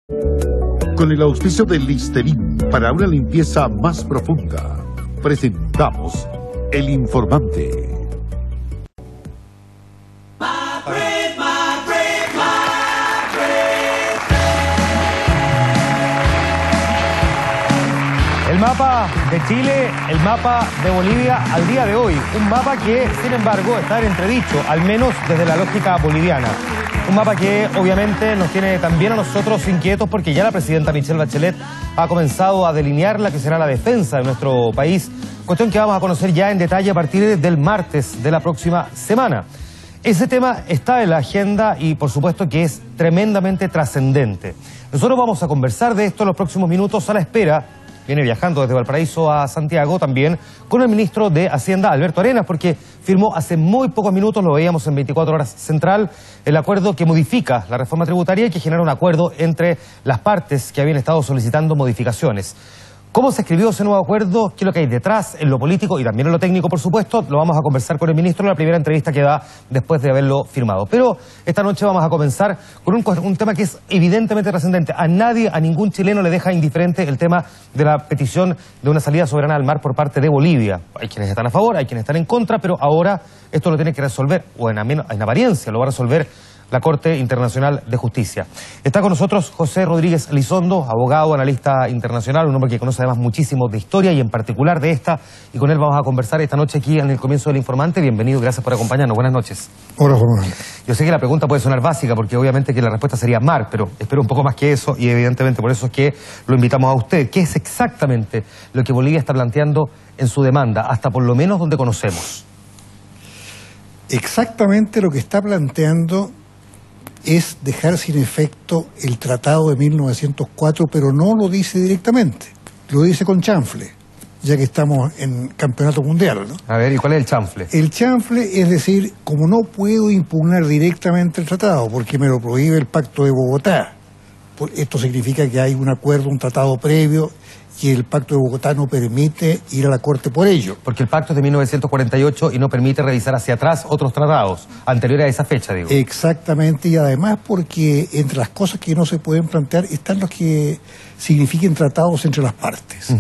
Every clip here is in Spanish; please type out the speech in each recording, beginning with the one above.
Con el auspicio de Listerine para una limpieza más profunda, presentamos El Informante. El mapa de Chile, el mapa de Bolivia al día de hoy. Un mapa que, sin embargo, está en entredicho, al menos desde la lógica boliviana. Un mapa que obviamente nos tiene también a nosotros inquietos porque ya la presidenta Michelle Bachelet ha comenzado a delinear la que será la defensa de nuestro país. Cuestión que vamos a conocer ya en detalle a partir del martes de la próxima semana. Ese tema está en la agenda y por supuesto que es tremendamente trascendente. Nosotros vamos a conversar de esto en los próximos minutos a la espera. Viene viajando desde Valparaíso a Santiago también con el ministro de Hacienda, Alberto Arenas, porque firmó hace muy pocos minutos, lo veíamos en 24 horas central, el acuerdo que modifica la reforma tributaria y que genera un acuerdo entre las partes que habían estado solicitando modificaciones. ¿Cómo se escribió ese nuevo acuerdo? ¿Qué es lo que hay detrás en lo político y también en lo técnico, por supuesto? Lo vamos a conversar con el ministro en la primera entrevista que da después de haberlo firmado. Pero esta noche vamos a comenzar con un tema que es evidentemente trascendente. A nadie, a ningún chileno le deja indiferente el tema de la petición de una salida soberana al mar por parte de Bolivia. Hay quienes están a favor, hay quienes están en contra, pero ahora esto lo tiene que resolver, o en apariencia lo va a resolver la Corte Internacional de Justicia. Está con nosotros José Rodríguez Elizondo, abogado, analista internacional, un hombre que conoce además muchísimo de historia y en particular de esta, y con él vamos a conversar esta noche aquí en el comienzo del Informante. Bienvenido, gracias por acompañarnos. Buenas noches. Hola, Juan Manuel. Yo sé que la pregunta puede sonar básica, porque obviamente que la respuesta sería mar, pero espero un poco más que eso, y evidentemente por eso es que lo invitamos a usted. ¿Qué es exactamente lo que Bolivia está planteando en su demanda, hasta por lo menos donde conocemos? Exactamente lo que está planteando es dejar sin efecto el Tratado de 1904, pero no lo dice directamente, lo dice con chanfle, ya que estamos en campeonato mundial, ¿no? A ver, ¿y cuál es el chanfle? El chanfle es decir, como no puedo impugnar directamente el tratado, porque me lo prohíbe el Pacto de Bogotá, esto significa que hay un acuerdo, un tratado previo, y el Pacto de Bogotá no permite ir a la Corte por ello. Porque el pacto es de 1948 y no permite revisar hacia atrás otros tratados, anteriores a esa fecha, digo. Exactamente, y además porque entre las cosas que no se pueden plantear están los que signifiquen tratados entre las partes.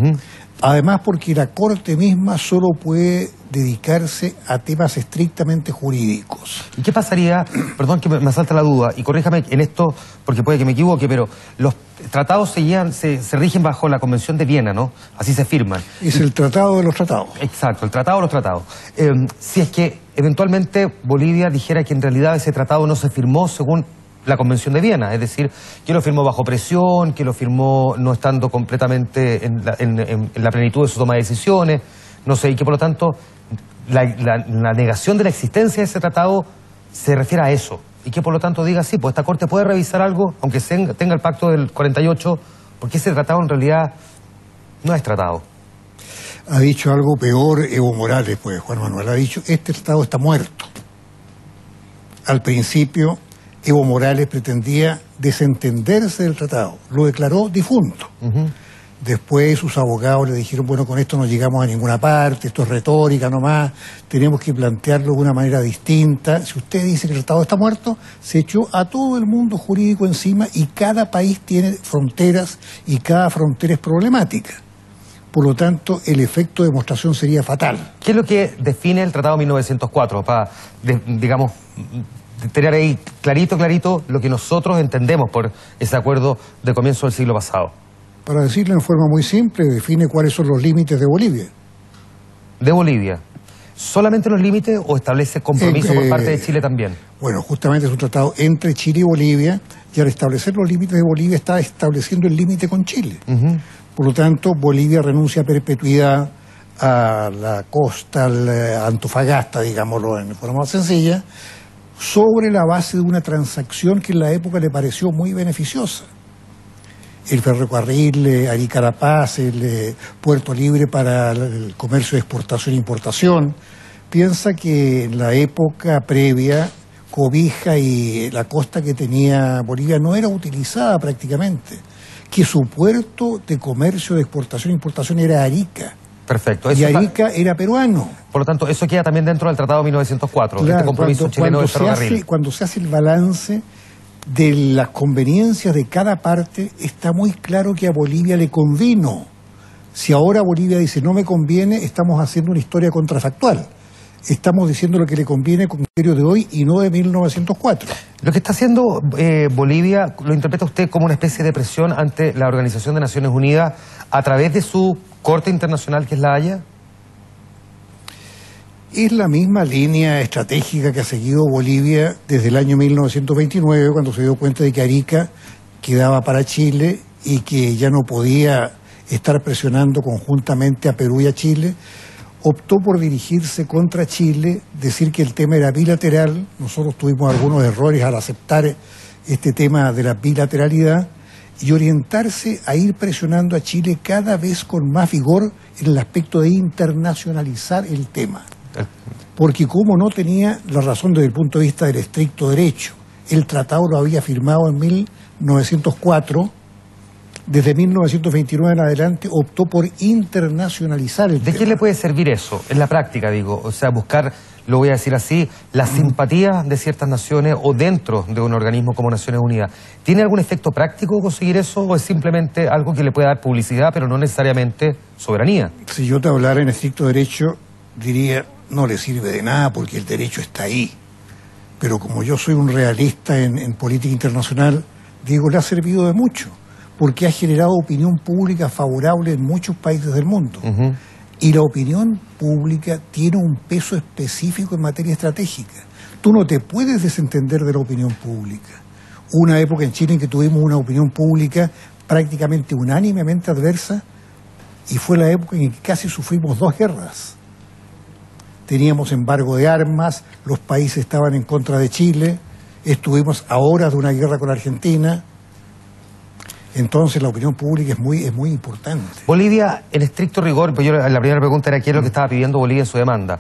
Además porque la Corte misma solo puede dedicarse a temas estrictamente jurídicos. ¿Y qué pasaría? Perdón que me asalta la duda, y corríjame en esto, porque puede que me equivoque, pero los tratados se rigen bajo la Convención de Viena, ¿no? Así se firman. Es el tratado de los tratados. Exacto, el tratado de los tratados. Si es que eventualmente Bolivia dijera que en realidad ese tratado no se firmó según la Convención de Viena, es decir, que lo firmó bajo presión, que lo firmó no estando completamente en la plenitud de su toma de decisiones, no sé, y que por lo tanto la negación de la existencia de ese tratado se refiere a eso, y que por lo tanto diga, sí, pues esta Corte puede revisar algo, aunque tenga el pacto del 48, porque ese tratado en realidad no es tratado. Ha dicho algo peor Evo Morales, pues, Juan Manuel, ha dicho, este tratado está muerto. Al principio Evo Morales pretendía desentenderse del tratado, lo declaró difunto. Después sus abogados le dijeron, bueno, con esto no llegamos a ninguna parte, esto es retórica nomás, tenemos que plantearlo de una manera distinta. Si usted dice que el tratado está muerto, se echó a todo el mundo jurídico encima y cada país tiene fronteras y cada frontera es problemática. Por lo tanto, el efecto de demostración sería fatal. ¿Qué es lo que define el Tratado de 1904? Para, digamos, tener ahí clarito lo que nosotros entendemos por ese acuerdo de comienzo del siglo pasado. Para decirlo en forma muy simple, define cuáles son los límites de Bolivia. ¿De Bolivia? ¿Solamente los límites o establece compromiso por parte de Chile también? Bueno, justamente es un tratado entre Chile y Bolivia, y al establecer los límites de Bolivia está estableciendo el límite con Chile. Por lo tanto, Bolivia renuncia a perpetuidad a la costa, a Antofagasta, digámoslo en forma más sencilla, sobre la base de una transacción que en la época le pareció muy beneficiosa. El ferrocarril Arica-La Paz, el puerto libre para el comercio de exportación e importación. Piensa que en la época previa, Cobija y la costa que tenía Bolivia no era utilizada prácticamente, que su puerto de comercio de exportación e importación era Arica. Perfecto. Y Arica era peruano. Por lo tanto, eso queda también dentro del Tratado de 1904, claro, este compromiso chileno del ferrocarril. Cuando se hace el balance, de las conveniencias de cada parte, está muy claro que a Bolivia le convino. Si ahora Bolivia dice no me conviene, estamos haciendo una historia contrafactual. Estamos diciendo lo que le conviene con criterio de hoy y no de 1904. Lo que está haciendo Bolivia, ¿lo interpreta usted como una especie de presión ante la Organización de Naciones Unidas a través de su Corte Internacional, que es la Haya? Es la misma línea estratégica que ha seguido Bolivia desde el año 1929, cuando se dio cuenta de que Arica quedaba para Chile y que ya no podía estar presionando conjuntamente a Perú y a Chile. Optó por dirigirse contra Chile, decir que el tema era bilateral. Nosotros tuvimos algunos errores al aceptar este tema de la bilateralidad y orientarse a ir presionando a Chile cada vez con más vigor en el aspecto de internacionalizar el tema. Porque como no tenía la razón desde el punto de vista del estricto derecho, el tratado lo había firmado en 1904, desde 1929 en adelante optó por internacionalizar el tema. ¿De qué le puede servir eso en la práctica, digo? O sea, buscar, lo voy a decir así, la simpatía de ciertas naciones o dentro de un organismo como Naciones Unidas. ¿Tiene algún efecto práctico conseguir eso o es simplemente algo que le puede dar publicidad pero no necesariamente soberanía? Si yo te hablara en estricto derecho, diría no le sirve de nada porque el derecho está ahí. Pero como yo soy un realista en política internacional, digo, le ha servido de mucho, porque ha generado opinión pública favorable en muchos países del mundo. Y la opinión pública tiene un peso específico en materia estratégica. Tú no te puedes desentender de la opinión pública. Hubo una época en Chile en que tuvimos una opinión pública prácticamente unánimemente adversa y fue la época en que casi sufrimos 2 guerras. Teníamos embargo de armas, los países estaban en contra de Chile, estuvimos a horas de una guerra con Argentina. Entonces la opinión pública es muy importante. Bolivia, en estricto rigor, pues la primera pregunta era qué es lo que estaba pidiendo Bolivia en su demanda.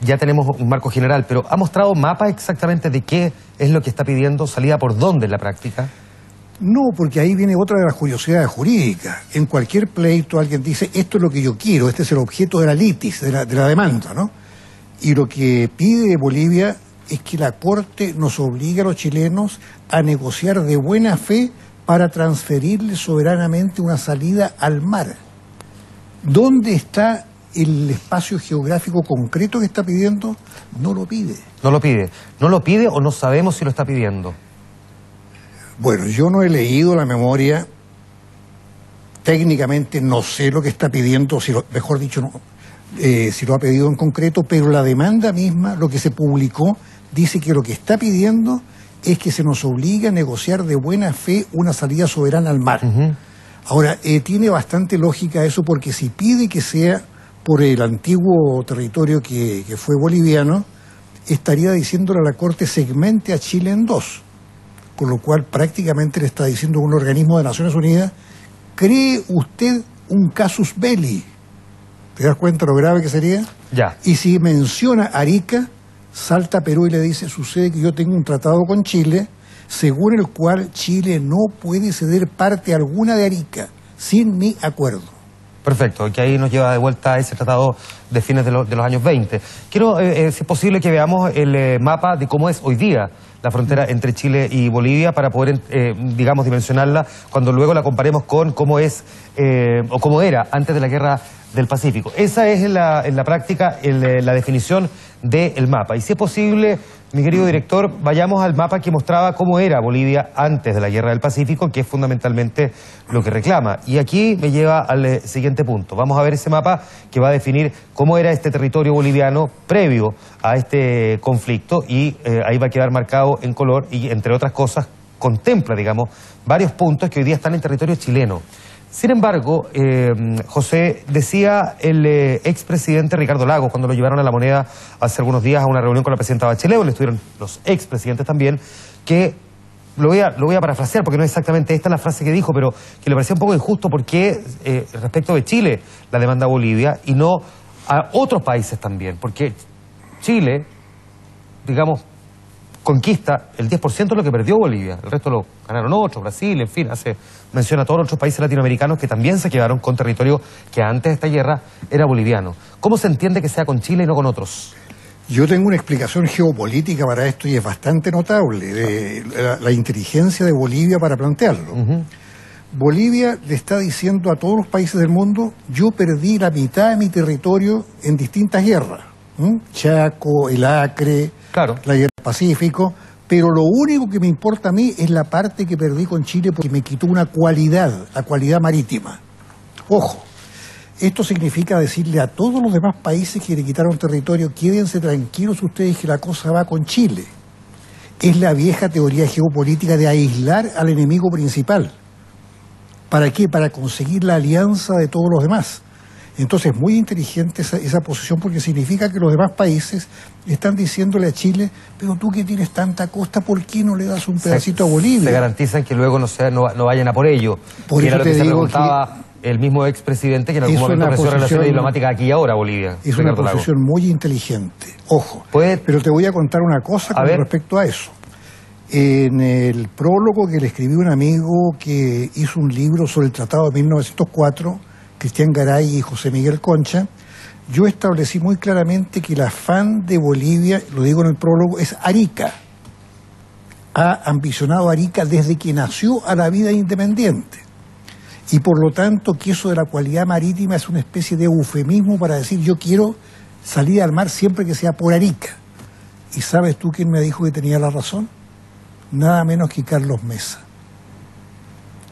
Ya tenemos un marco general, pero ¿ha mostrado mapa exactamente de qué es lo que está pidiendo? ¿Salida por dónde en la práctica? No, porque ahí viene otra de las curiosidades jurídicas. En cualquier pleito alguien dice, esto es lo que yo quiero, este es el objeto de la litis, de la demanda, ¿no? Y lo que pide Bolivia es que la Corte nos obligue a los chilenos a negociar de buena fe para transferirle soberanamente una salida al mar. ¿Dónde está el espacio geográfico concreto que está pidiendo? No lo pide. No lo pide. ¿No lo pide o no sabemos si lo está pidiendo? Bueno, yo no he leído la memoria. Técnicamente no sé lo que está pidiendo, mejor dicho, no, si lo ha pedido en concreto, pero la demanda misma, lo que se publicó, dice que lo que está pidiendo es que se nos obligue a negociar de buena fe una salida soberana al mar. Ahora, tiene bastante lógica eso porque si pide que sea por el antiguo territorio que fue boliviano, estaría diciéndole a la Corte segmente a Chile en 2, con lo cual prácticamente le está diciendo a un organismo de Naciones Unidas, ¿cree usted un casus belli? ¿Te das cuenta lo grave que sería? Ya. Y si menciona Arica, salta a Perú y le dice, sucede que yo tengo un tratado con Chile, según el cual Chile no puede ceder parte alguna de Arica, sin mi acuerdo. Perfecto, que ahí nos lleva de vuelta a ese tratado de fines de los años 20. Quiero, si es posible, que veamos el mapa de cómo es hoy día la frontera entre Chile y Bolivia para poder, digamos, dimensionarla cuando luego la comparemos con cómo es o cómo era antes de la Guerra del Pacífico. Esa es en la práctica la definición del mapa. Y si es posible, mi querido director, vayamos al mapa que mostraba cómo era Bolivia antes de la Guerra del Pacífico, que es fundamentalmente lo que reclama. Y aquí me lleva al siguiente punto. Vamos a ver ese mapa que va a definir cómo era este territorio boliviano previo a este conflicto y ahí va a quedar marcado en color y, entre otras cosas, contempla, digamos, varios puntos que hoy día están en territorio chileno. Sin embargo, José, decía el expresidente Ricardo Lagos, cuando lo llevaron a La Moneda hace algunos días a una reunión con la presidenta Bachelet, donde estuvieron los expresidentes también, que lo voy a parafrasear porque no es exactamente esta la frase que dijo, pero que le parecía un poco injusto porque respecto de Chile la demanda a Bolivia y no a otros países también, porque Chile, digamos, conquista el 10% de lo que perdió Bolivia, el resto lo ganaron otros, Brasil, en fin, hace mención a todos los otros países latinoamericanos que también se quedaron con territorio que antes de esta guerra era boliviano. ¿Cómo se entiende que sea con Chile y no con otros? Yo tengo una explicación geopolítica para esto y es bastante notable, de la inteligencia de Bolivia para plantearlo. Bolivia le está diciendo a todos los países del mundo: yo perdí la mitad de mi territorio en distintas guerras. Chaco, el Acre, la guerra del Pacífico, pero lo único que me importa a mí es la parte que perdí con Chile porque me quitó una cualidad, la cualidad marítima. Ojo, esto significa decirle a todos los demás países que le quitaron territorio: quédense tranquilos ustedes que la cosa va con Chile. Es la vieja teoría geopolítica de aislar al enemigo principal. ¿Para qué? Para conseguir la alianza de todos los demás. Entonces, muy inteligente esa posición, porque significa que los demás países están diciéndole a Chile: pero tú que tienes tanta costa, ¿por qué no le das un pedacito a Bolivia? Se garantizan que luego no vayan a por ello. Por eso era lo que te se digo preguntaba el mismo expresidente que en algún momento ofreció relaciones diplomáticas aquí y ahora a Bolivia. Es una posición muy inteligente. Ojo, pero te voy a contar una cosa con respecto a eso. En el prólogo que le escribí un amigo que hizo un libro sobre el Tratado de 1904, Cristian Garay y José Miguel Concha, yo establecí muy claramente que el afán de Bolivia, lo digo en el prólogo, es Arica. Ha ambicionado Arica desde que nació a la vida independiente. Y por lo tanto que eso de la cualidad marítima es una especie de eufemismo para decir: yo quiero salir al mar siempre que sea por Arica. ¿Y sabes tú quién me dijo que tenía la razón? Nada menos que Carlos Mesa.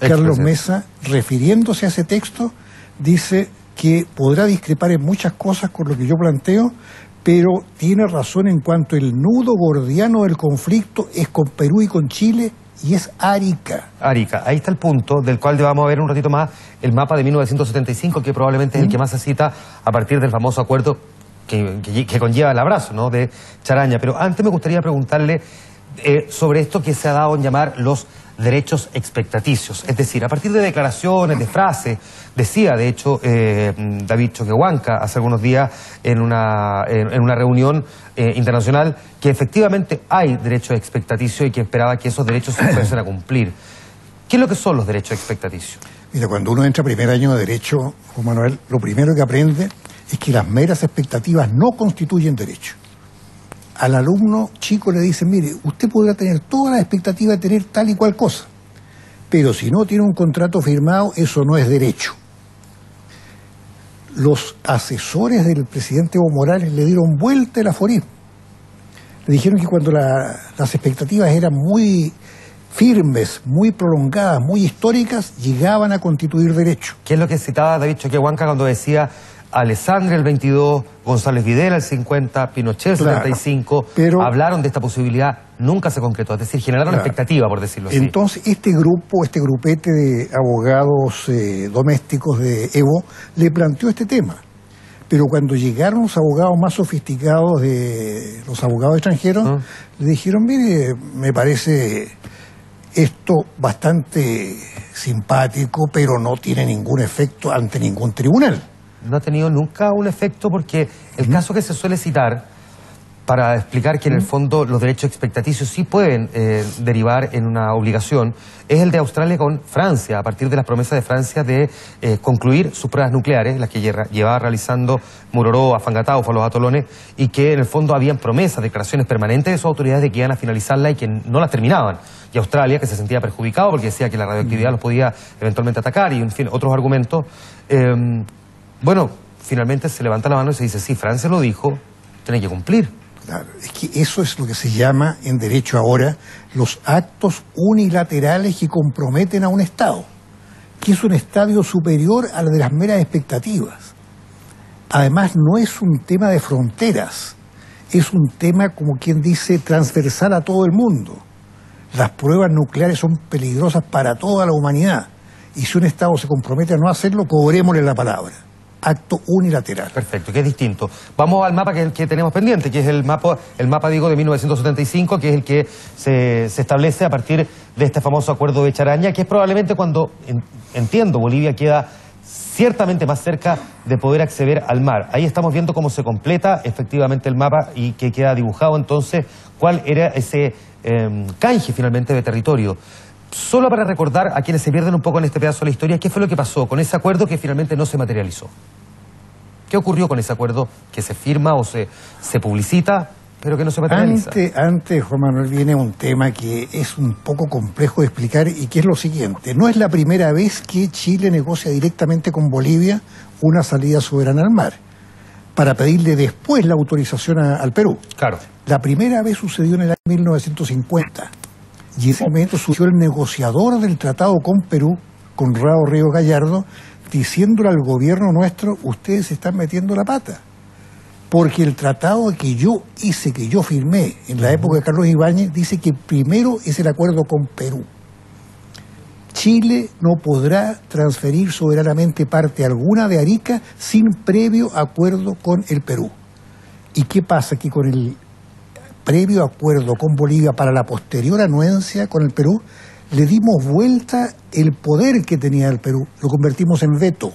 Carlos Mesa, refiriéndose a ese texto, dice que podrá discrepar en muchas cosas con lo que yo planteo, pero tiene razón en cuanto el nudo gordiano del conflicto es con Perú y con Chile, y es Arica. Arica, ahí está el punto del cual vamos a ver un ratito más el mapa de 1975, que probablemente es el que más se cita a partir del famoso acuerdo que conlleva el abrazo, ¿no?, de Charaña. Pero antes me gustaría preguntarle sobre esto que se ha dado en llamar los derechos expectaticios. Es decir, a partir de declaraciones, de frases, decía de hecho David Choquehuanca hace algunos días en una reunión internacional que efectivamente hay derechos expectaticios y que esperaba que esos derechos se fuesen a cumplir. ¿Qué es lo que son los derechos expectaticios? Mira, cuando uno entra primer año de Derecho, Juan Manuel, lo primero que aprende es que las meras expectativas no constituyen derecho. Al alumno chico le dicen: mire, usted podrá tener toda la expectativa de tener tal y cual cosa, pero si no tiene un contrato firmado, eso no es derecho. Los asesores del presidente Evo Morales le dieron vuelta el aforismo. Le dijeron que cuando las expectativas eran muy firmes, muy prolongadas, muy históricas, llegaban a constituir derecho. ¿Qué es lo que citaba David Choquehuanca cuando decía: Alessandri el 22, González Videla el 50, Pinochet el 75, pero hablaron de esta posibilidad, nunca se concretó? Es decir, generaron expectativa, por decirlo así. Entonces, este grupete de abogados domésticos de Evo le planteó este tema. Pero cuando llegaron los abogados más sofisticados, de los abogados extranjeros, le dijeron: mire, me parece esto bastante simpático, pero no tiene ningún efecto ante ningún tribunal. No ha tenido nunca un efecto, porque el caso que se suele citar para explicar que en el fondo los derechos expectaticios sí pueden derivar en una obligación es el de Australia con Francia, a partir de las promesas de Francia de concluir sus pruebas nucleares, las que llevaba realizando Muroró, Afangataufa, los atolones, y que en el fondo habían promesas, declaraciones permanentes de sus autoridades de que iban a finalizarla y que no las terminaban. Y Australia, que se sentía perjudicado porque decía que la radioactividad los podía eventualmente atacar y, en fin, otros argumentos. Bueno, finalmente se levanta la mano y se dice: sí, Francia lo dijo, tiene que cumplir. Claro, es que eso es lo que se llama en derecho ahora los actos unilaterales que comprometen a un Estado, que es un estadio superior a la de las meras expectativas. Además, no es un tema de fronteras, es un tema, como quien dice, transversal a todo el mundo. Las pruebas nucleares son peligrosas para toda la humanidad, y si un Estado se compromete a no hacerlo, cobrémosle la palabra. Acto unilateral. Perfecto, que es distinto. Vamos al mapa que tenemos pendiente, que es el mapa digo, de 1975, que es el que se establece a partir de este famoso acuerdo de Charaña, que es probablemente cuando, entiendo, Bolivia queda ciertamente más cerca de poder acceder al mar. Ahí estamos viendo cómo se completa efectivamente el mapa y que queda dibujado entonces cuál era ese canje finalmente de territorio. Solo para recordar a quienes se pierden un poco en este pedazo de la historia, ¿qué fue lo que pasó con ese acuerdo que finalmente no se materializó? ¿Qué ocurrió con ese acuerdo que se firma o se publicita, pero que no se materializa? Antes, Juan Manuel, viene un tema que es un poco complejo de explicar y que es lo siguiente. No es la primera vez que Chile negocia directamente con Bolivia una salida soberana al mar para pedirle después la autorización al Perú. Claro. La primera vez sucedió en el año 1950 y en ese momento surgió el negociador del tratado con Perú, Conrado Ríos Gallardo, diciéndole al gobierno nuestro: ustedes se están metiendo la pata. Porque el tratado que yo hice, que yo firmé en la época de Carlos Ibáñez, dice que primero es el acuerdo con Perú. Chile no podrá transferir soberanamente parte alguna de Arica sin previo acuerdo con el Perú. ¿Y qué pasa? Que con el previo acuerdo con Bolivia para la posterior anuencia con el Perú, le dimos vuelta el poder que tenía el Perú, lo convertimos en veto.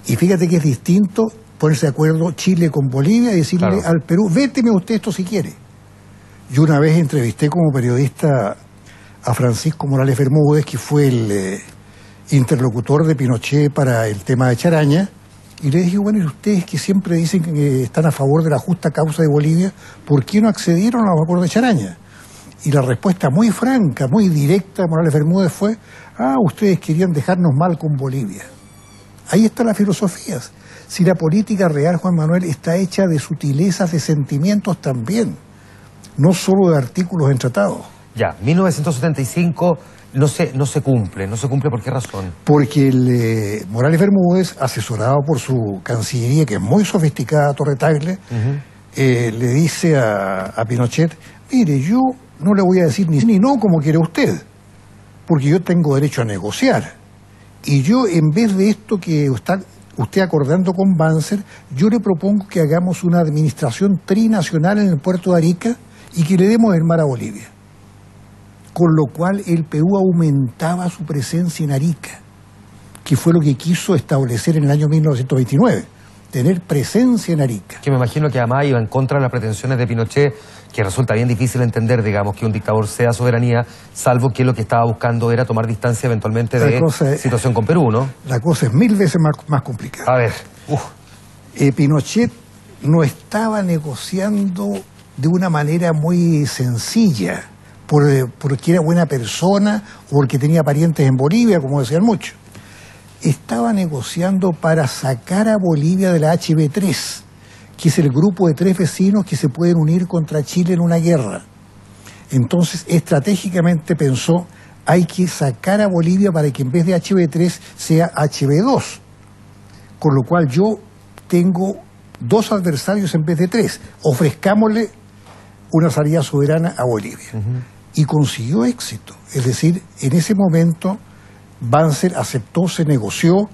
Y fíjate que es distinto ponerse de acuerdo Chile con Bolivia y decirle al Perú: véteme usted esto si quiere. Yo una vez entrevisté como periodista a Francisco Morales Bermúdez, que fue el interlocutor de Pinochet para el tema de Charaña, y le dije: bueno, y ustedes que siempre dicen que están a favor de la justa causa de Bolivia, ¿por qué no accedieron a los acuerdos de Charaña? Y la respuesta muy franca, muy directa de Morales Bermúdez fue: ustedes querían dejarnos mal con Bolivia. Ahí está la filosofía. Si la política real, Juan Manuel, está hecha de sutilezas de sentimientos también, no solo de artículos en tratados. Ya, 1975 no se cumple. ¿No se cumple por qué razón? Porque Morales Bermúdez, asesorado por su cancillería, que es muy sofisticada, Torre Tagle, le dice a Pinochet: mire, yo no le voy a decir ni no como quiere usted, porque yo tengo derecho a negociar. Y yo, en vez de esto que está usted acordando con Banzer, yo le propongo que hagamos una administración trinacional en el puerto de Arica y que le demos el mar a Bolivia. Con lo cual el Perú aumentaba su presencia en Arica, que fue lo que quiso establecer en el año 1929, tener presencia en Arica. Que me imagino que además iba en contra de las pretensiones de Pinochet, que resulta bien difícil entender, digamos, que un dictador sea soberanía, salvo que lo que estaba buscando era tomar distancia eventualmente de situación con Perú, ¿no? La cosa es 1000 veces más complicada. A ver, Pinochet no estaba negociando de una manera muy sencilla, porque era buena persona o porque tenía parientes en Bolivia, como decían muchos. Estaba negociando para sacar a Bolivia de la HB3, que es el grupo de 3 vecinos que se pueden unir contra Chile en una guerra. Entonces, estratégicamente pensó: hay que sacar a Bolivia para que en vez de HB3 sea HB2. Con lo cual yo tengo 2 adversarios en vez de 3. Ofrezcámosle una salida soberana a Bolivia. Y consiguió éxito. Es decir, en ese momento Banzer aceptó, se negoció,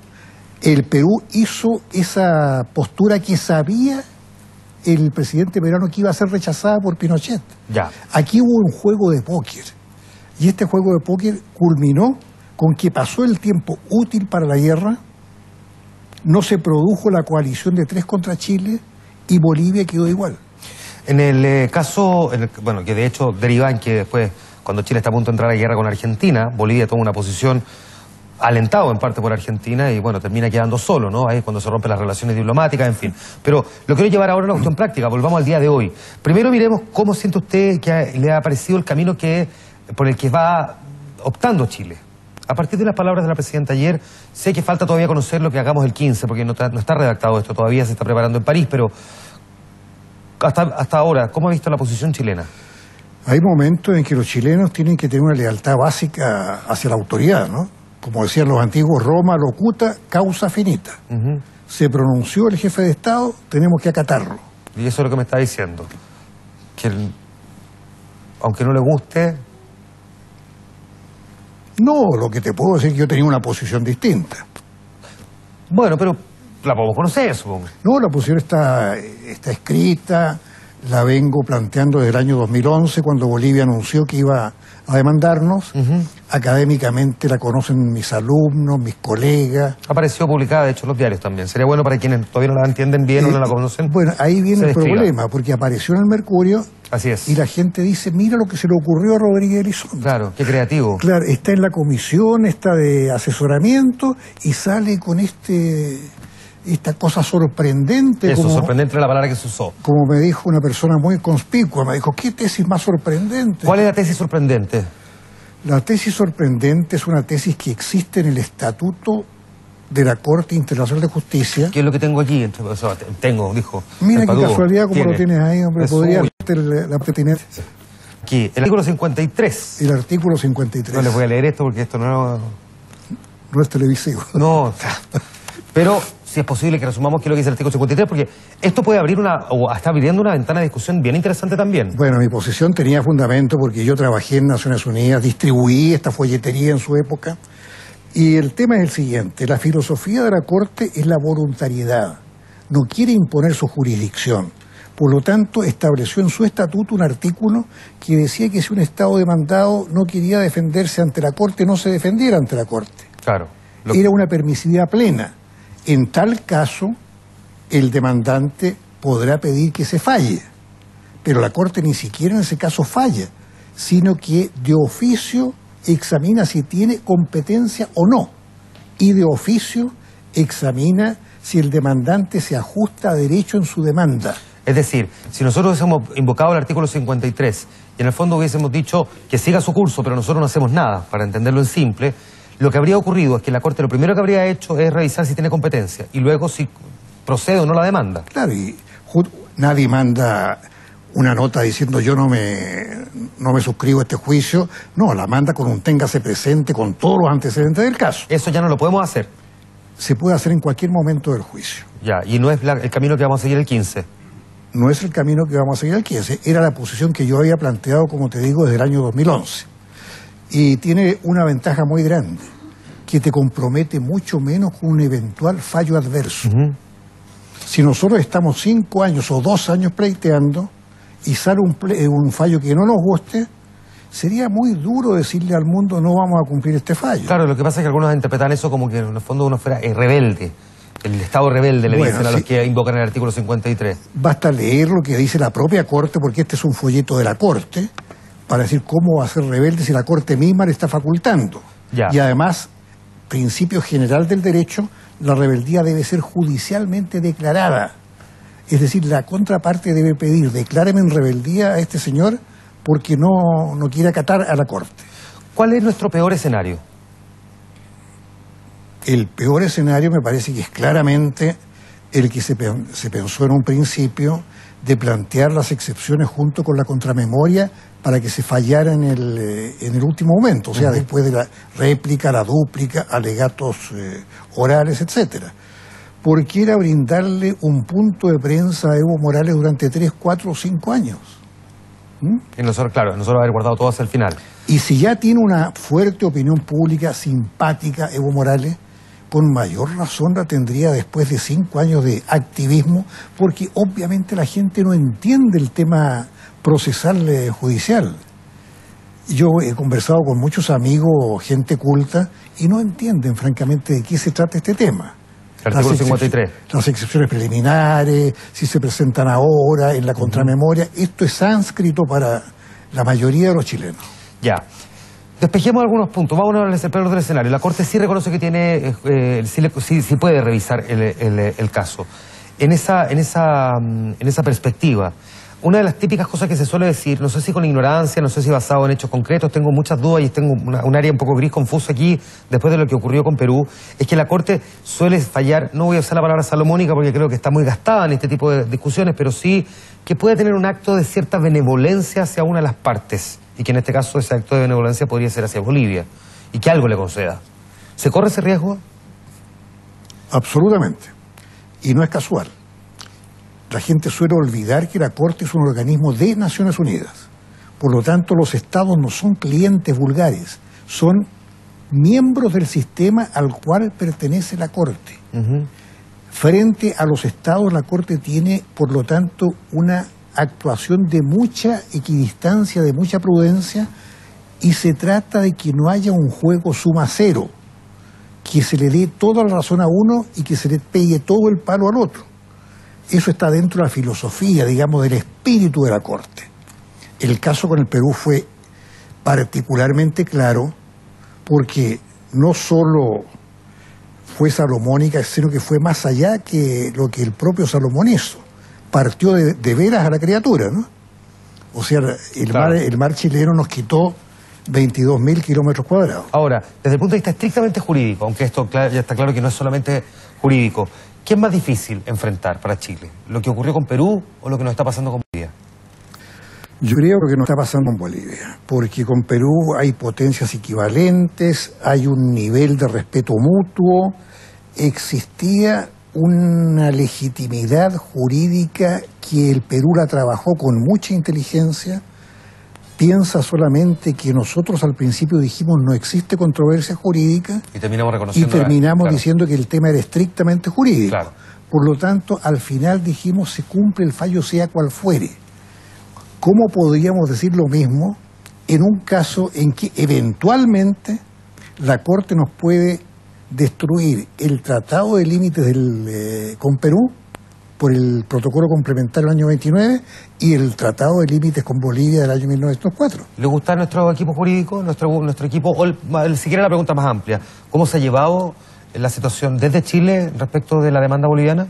el Perú hizo esa postura que sabía el presidente peruano que iba a ser rechazada por Pinochet. Ya. Aquí hubo un juego de póker, y este juego de póker culminó con que pasó el tiempo útil para la guerra, no se produjo la coalición de 3 contra Chile, y Bolivia quedó igual. En el caso, bueno, que de hecho deriva en que después, cuando Chile está a punto de entrar a guerra con Argentina, Bolivia toma una posición alentado en parte por Argentina y bueno, termina quedando solo, ¿no? Ahí es cuando se rompen las relaciones diplomáticas, en fin. Pero lo quiero llevar ahora a una cuestión práctica, volvamos al día de hoy. Primero miremos cómo siente usted que le ha parecido el camino por el que va optando Chile. A partir de las palabras de la presidenta ayer, sé que falta todavía conocer lo que hagamos el 15, porque no está redactado esto, todavía se está preparando en París, pero hasta ahora, ¿cómo ha visto la posición chilena? Hay momentos en que los chilenos tienen que tener una lealtad básica hacia la autoridad, ¿no? Como decían los antiguos, Roma locuta, causa finita. Se pronunció el jefe de Estado, tenemos que acatarlo. Y eso es lo que me está diciendo. Que aunque no le guste... No, lo que te puedo decir es que yo tenía una posición distinta. Bueno, pero la podemos conocer, supongo. No, la posición está escrita, la vengo planteando desde el año 2011, cuando Bolivia anunció que iba a demandarnos. Académicamente la conocen mis alumnos, mis colegas. Apareció publicada, de hecho, en los diarios también. Sería bueno para quienes todavía no la entienden bien o no la conocen. Bueno, ahí viene el problema, porque apareció en el Mercurio. Así es. Y la gente dice: mira lo que se le ocurrió a Rodríguez Elizondo. Claro, qué creativo. Claro, está en la comisión, está de asesoramiento y sale con este esta cosa sorprendente. Eso, como, sorprendente era la palabra que se usó. Como me dijo una persona muy conspicua, me dijo, ¿qué tesis más sorprendente? ¿Cuál es la tesis sorprendente? La tesis sorprendente es una tesis que existe en el Estatuto de la Corte Internacional de Justicia. ¿Qué es lo que tengo aquí? Dijo. Mira qué casualidad como lo tienes ahí, hombre, podría ser la pertinencia. Aquí, el artículo 53. El artículo 53. No les voy a leer esto porque esto no es televisivo. No, pero si es posible que resumamos qué es lo que dice el artículo 53, porque esto puede abrir está abriendo una ventana de discusión bien interesante también. Bueno, mi posición tenía fundamento porque yo trabajé en Naciones Unidas, distribuí esta folletería en su época, y el tema es el siguiente: la filosofía de la Corte es la voluntariedad, no quiere imponer su jurisdicción. Por lo tanto, estableció en su estatuto un artículo que decía que si un Estado demandado no quería defenderse ante la Corte, no se defendiera ante la Corte. Claro. Era una permisividad plena. En tal caso, el demandante podrá pedir que se falle, pero la Corte ni siquiera en ese caso falla, sino que de oficio examina si tiene competencia o no, y de oficio examina si el demandante se ajusta a derecho en su demanda. Es decir, si nosotros hubiésemos invocado el artículo 53 y en el fondo hubiésemos dicho que siga su curso, pero nosotros no hacemos nada, para entenderlo en simple, lo que habría ocurrido es que la Corte lo primero que habría hecho es revisar si tiene competencia y luego si procede o no la demanda. Claro, y nadie manda una nota diciendo yo no me suscribo a este juicio. No, la manda con un téngase presente con todos los antecedentes del caso. Eso ya no lo podemos hacer. Se puede hacer en cualquier momento del juicio. Ya, y no es el camino que vamos a seguir el 15. No es el camino que vamos a seguir el 15. Era la posición que yo había planteado, como te digo, desde el año 2011. Y tiene una ventaja muy grande, que te compromete mucho menos con un eventual fallo adverso. Si nosotros estamos 5 años o 2 años pleiteando y sale un fallo que no nos guste, sería muy duro decirle al mundo no vamos a cumplir este fallo. Claro, lo que pasa es que algunos interpretan eso como que en el fondo uno fuera rebelde. El Estado rebelde, le dicen a los que invocan el artículo 53. Basta leer lo que dice la propia Corte, porque este es un folleto de la Corte, para decir cómo va a ser rebelde si la Corte misma le está facultando. Ya. Y además, principio general del derecho, la rebeldía debe ser judicialmente declarada. Es decir, la contraparte debe pedir, decláreme en rebeldía a este señor porque no quiere acatar a la Corte. ¿Cuál es nuestro peor escenario? El peor escenario me parece que es claramente el que se pensó en un principio, de plantear las excepciones junto con la contramemoria para que se fallara en el último momento, o sea, después de la réplica, la dúplica, alegatos orales, etcétera. Porque era brindarle un punto de prensa a Evo Morales durante 3, 4 o 5 años. Y nosotros haber guardado todo hasta el final. Y si ya tiene una fuerte opinión pública simpática Evo Morales, con mayor razón la tendría después de 5 años de activismo, porque obviamente la gente no entiende el tema procesal judicial. Yo he conversado con muchos amigos, gente culta, y no entienden francamente de qué se trata este tema. El artículo 53. Las excepciones preliminares, si se presentan ahora en la contramemoria, esto es sánscrito para la mayoría de los chilenos. Ya. Despejemos algunos puntos. Vamos a ver el peor del escenario. La Corte sí reconoce que tiene, sí puede revisar el caso. En esa perspectiva, una de las típicas cosas que se suele decir, no sé si con ignorancia, no sé si basado en hechos concretos, tengo muchas dudas y tengo un área un poco gris, confusa aquí, después de lo que ocurrió con Perú, es que la Corte suele fallar, no voy a usar la palabra salomónica porque creo que está muy gastada en este tipo de discusiones, pero sí que puede tener un acto de cierta benevolencia hacia una de las partes, y que en este caso ese acto de benevolencia podría ser hacia Bolivia, y que algo le conceda. ¿Se corre ese riesgo? Absolutamente. Y no es casual. La gente suele olvidar que la Corte es un organismo de Naciones Unidas. Por lo tanto, los estados no son clientes vulgares, son miembros del sistema al cual pertenece la Corte. Frente a los estados, la Corte tiene, por lo tanto, una actuación de mucha equidistancia, de mucha prudencia, y se trata de que no haya un juego suma cero, que se le dé toda la razón a uno y que se le pegue todo el palo al otro. Eso está dentro de la filosofía, digamos, del espíritu de la Corte. El caso con el Perú fue particularmente claro porque no solo fue salomónica, sino que fue más allá que lo que el propio Salomón hizo. Partió de veras a la criatura, ¿no? O sea, el mar chileno nos quitó 22.000 kilómetros cuadrados. Ahora, desde el punto de vista estrictamente jurídico, aunque esto ya está claro que no es solamente jurídico, ¿qué es más difícil enfrentar para Chile? ¿Lo que ocurrió con Perú o lo que nos está pasando con Bolivia? Yo creo que no está pasando en Bolivia, porque con Perú hay potencias equivalentes, hay un nivel de respeto mutuo, existía una legitimidad jurídica que el Perú la trabajó con mucha inteligencia. Piensa solamente que nosotros al principio dijimos no existe controversia jurídica y terminamos reconociendo claro, diciendo que el tema era estrictamente jurídico. Claro. Por lo tanto, al final dijimos se cumple el fallo sea cual fuere. ¿Cómo podríamos decir lo mismo en un caso en que eventualmente la Corte nos puede destruir el Tratado de Límites con Perú por el protocolo complementario del año 29 y el Tratado de Límites con Bolivia del año 1904? ¿Le gusta nuestro equipo jurídico, nuestro equipo, o si quiere la pregunta más amplia, cómo se ha llevado la situación desde Chile respecto de la demanda boliviana?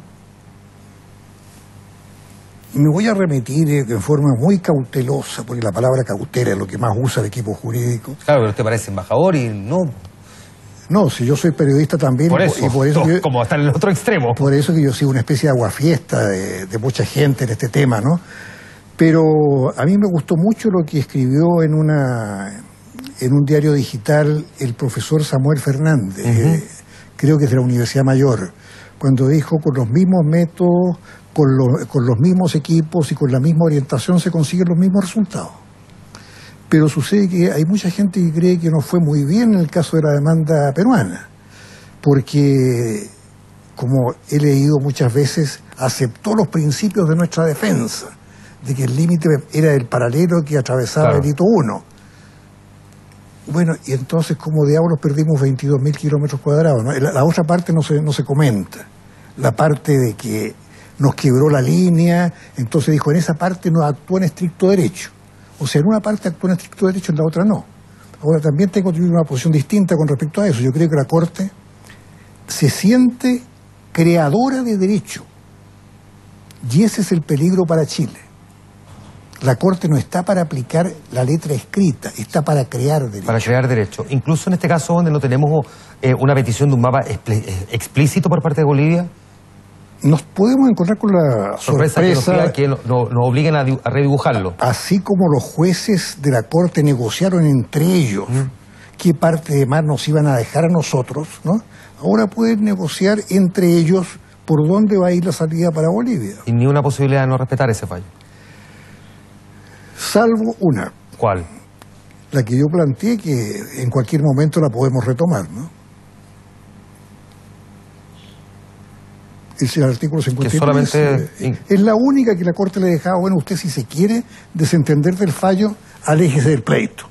Me voy a remitir en forma muy cautelosa, porque la palabra cautela es lo que más usa el equipo jurídico. Claro, pero usted parece embajador y no... No, si yo soy periodista también... Por eso, como está en el otro extremo. Por eso que yo soy una especie de aguafiesta de mucha gente en este tema, ¿no? Pero a mí me gustó mucho lo que escribió en un diario digital el profesor Samuel Fernández, creo que es de la Universidad Mayor, cuando dijo con los mismos métodos, con los mismos equipos y con la misma orientación se consiguen los mismos resultados. Pero sucede que hay mucha gente que cree que no fue muy bien en el caso de la demanda peruana, porque, como he leído muchas veces, aceptó los principios de nuestra defensa, de que el límite era el paralelo que atravesaba el hito 1. Bueno, y entonces, ¿cómo diablos perdimos 22.000 kilómetros cuadrados, ¿no? La otra parte no se comenta, la parte de que nos quebró la línea, entonces dijo, en esa parte no actuó en estricto derecho. O sea, en una parte actuó en estricto derecho, en la otra no. Ahora, también tengo una posición distinta con respecto a eso. Yo creo que la Corte se siente creadora de derecho. Y ese es el peligro para Chile. La Corte no está para aplicar la letra escrita, está para crear derecho. Para crear derecho. Incluso en este caso donde no tenemos una petición de un mapa explícito por parte de Bolivia. Nos podemos encontrar con la sorpresa que nos obliguen a redibujarlo. Así como los jueces de la Corte negociaron entre ellos qué parte de mar nos iban a dejar a nosotros, ¿no? Ahora pueden negociar entre ellos por dónde va a ir la salida para Bolivia. Y ni una posibilidad de no respetar ese fallo. Salvo una. ¿Cuál? La que yo planteé, que en cualquier momento la podemos retomar, ¿no? Es el artículo 53. Que solamente... es la única que la Corte le dejaba, bueno, usted si se quiere desentender del fallo, aléjese del pleito.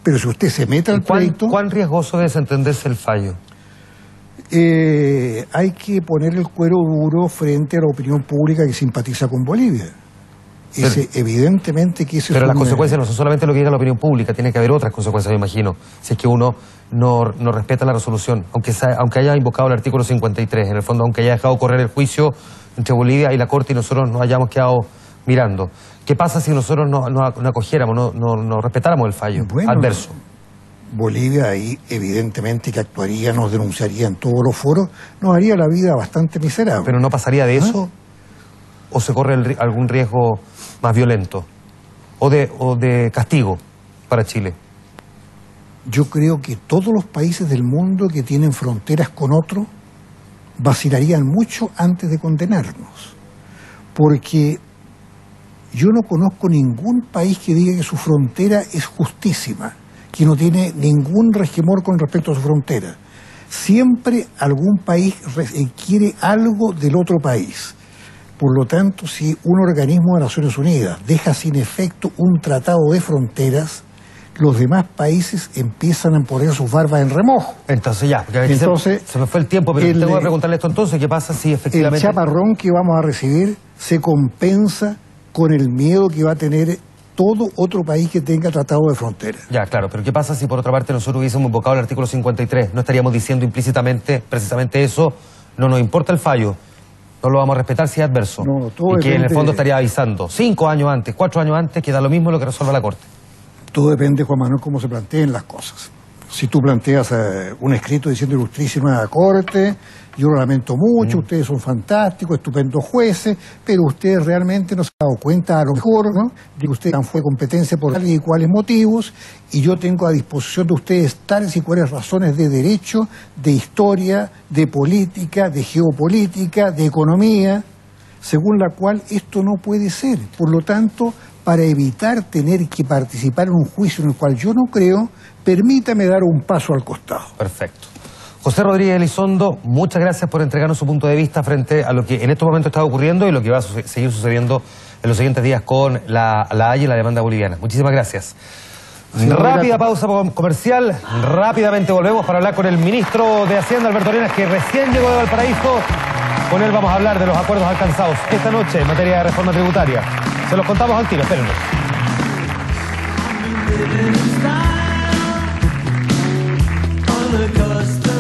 Pero si usted se mete al pleito... ¿Cuán riesgoso es desentenderse el fallo? Hay que poner el cuero duro frente a la opinión pública que simpatiza con Bolivia. Evidentemente que eso pero las consecuencias no son solamente lo que diga la opinión pública, tiene que haber otras consecuencias, me imagino, si es que uno no respeta la resolución, aunque haya invocado el artículo 53, en el fondo, aunque haya dejado correr el juicio entre Bolivia y la Corte y nosotros nos hayamos quedado mirando. ¿Qué pasa si nosotros no acogiéramos, no respetáramos el fallo adverso? Bolivia ahí evidentemente que actuaría, nos denunciaría en todos los foros, nos haría la vida bastante miserable. ¿Pero no pasaría de eso? ¿O se corre algún riesgo más violento? ¿O de castigo para Chile? Yo creo que todos los países del mundo que tienen fronteras con otros vacilarían mucho antes de condenarnos. Porque yo no conozco ningún país que diga que su frontera es justísima, que no tiene ningún resquemor con respecto a su frontera. Siempre algún país quiere algo del otro país. Por lo tanto, si un organismo de Naciones Unidas deja sin efecto un tratado de fronteras, los demás países empiezan a poner sus barbas en remojo. Entonces ya, porque se me fue el tiempo, pero tengo que preguntarle esto entonces, ¿qué pasa si efectivamente... El chaparrón que vamos a recibir se compensa con el miedo que va a tener todo otro país que tenga tratado de frontera. Ya, claro, pero ¿qué pasa si por otra parte nosotros hubiésemos invocado el artículo 53? ¿No estaríamos diciendo implícitamente precisamente eso? No nos importa el fallo, no lo vamos a respetar si es adverso. No, todo y que en el depende fondo estaría avisando 5 años antes, 4 años antes, que da lo mismo lo que resuelva la Corte. Todo depende, Juan Manuel, cómo se planteen las cosas. Si tú planteas un escrito diciendo ilustrísima Corte, yo lo lamento mucho, ustedes son fantásticos, estupendos jueces, pero ustedes realmente no se han dado cuenta, a lo mejor, ¿no?, de que ustedes han fue competencia por tales y cuales motivos, y yo tengo a disposición de ustedes tales y cuales razones de derecho, de historia, de política, de geopolítica, de economía, según la cual esto no puede ser. Por lo tanto, para evitar tener que participar en un juicio en el cual yo no creo, permítame dar un paso al costado. Perfecto. José Rodríguez Elizondo, muchas gracias por entregarnos su punto de vista frente a lo que en estos momentos está ocurriendo y lo que va a seguir sucediendo en los siguientes días con la Haya y la demanda boliviana. Muchísimas gracias. Sí, rápida pausa comercial, rápidamente volvemos para hablar con el ministro de Hacienda, Alberto Arenas, que recién llegó de Valparaíso. Con él vamos a hablar de los acuerdos alcanzados esta noche en materia de reforma tributaria. Se los contamos al tiro, espérenme. On the coast